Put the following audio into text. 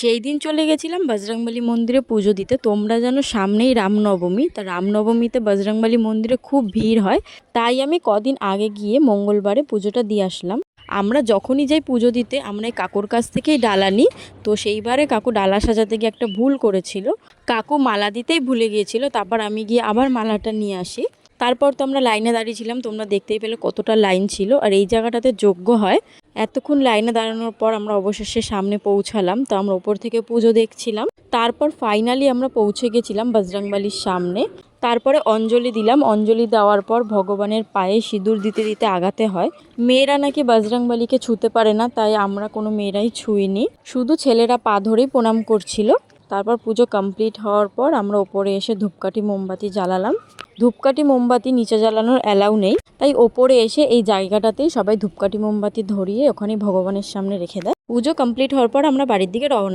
সেই দিন চলে গেছিলাম বজরংবলী মন্দিরে পুজো দিতে। তোমরা জানো সামনেই রামনবমী, তা রামনবমীতে বজরংবলী মন্দিরে খুব ভিড় হয়। তাই আমি কদিন আগে গিয়ে মঙ্গলবারে পুজোটা দিয়ে আসলাম। আমরা যখনই যাই পুজো দিতে আমরা এই কাকুর কাছ থেকেই ডালা নিই। তো সেইবারে কাকু ডালা সাজাতে গিয়ে একটা ভুল করেছিল, কাকু মালা দিতেই ভুলে গিয়েছিল। তারপর আমি গিয়ে আবার মালাটা নিয়ে আসি। তারপর তো আমরা লাইনে দাঁড়িয়েছিলাম, তোমরা দেখতেই পেলে কতটা লাইন ছিল। আর এই জায়গাটাতে যজ্ঞ হয়। এতক্ষণ লাইনে দাঁড়ানোর পর আমরা অবশেষে সামনে পৌঁছালাম। তো আমরা ওপর থেকে পুজো দেখছিলাম। তারপর ফাইনালি আমরা পৌঁছে গেছিলাম বজরংবলীর সামনে। তারপরে অঞ্জলি দিলাম। অঞ্জলি দেওয়ার পর ভগবানের পায়ে সিঁদুর দিতে দিতে আগাতে হয়। মেয়েরা নাকি বজরংবলীকে ছুঁতে পারে না, তাই আমরা কোনো মেয়েরাই ছুঁইনি, শুধু ছেলেরা পা ধরেই প্রণাম করছিল। তারপর পুজো কমপ্লিট হওয়ার পর আমরা ওপরে এসে ধূপকাঠি মোমবাতি জ্বালালাম। ধূপকাঠি মোমবাতি নিচে জ্বালানোর অ্যালাউ নেই, তাই ওপরে এসে এই জায়গাটাতেই সবাই ধূপকাঠি মোমবাতি ধরিয়ে ওখানে ভগবানের সামনে রেখে দেয়। পুজো কমপ্লিট হওয়ার পর আমরা বাড়ির দিকে রওনা।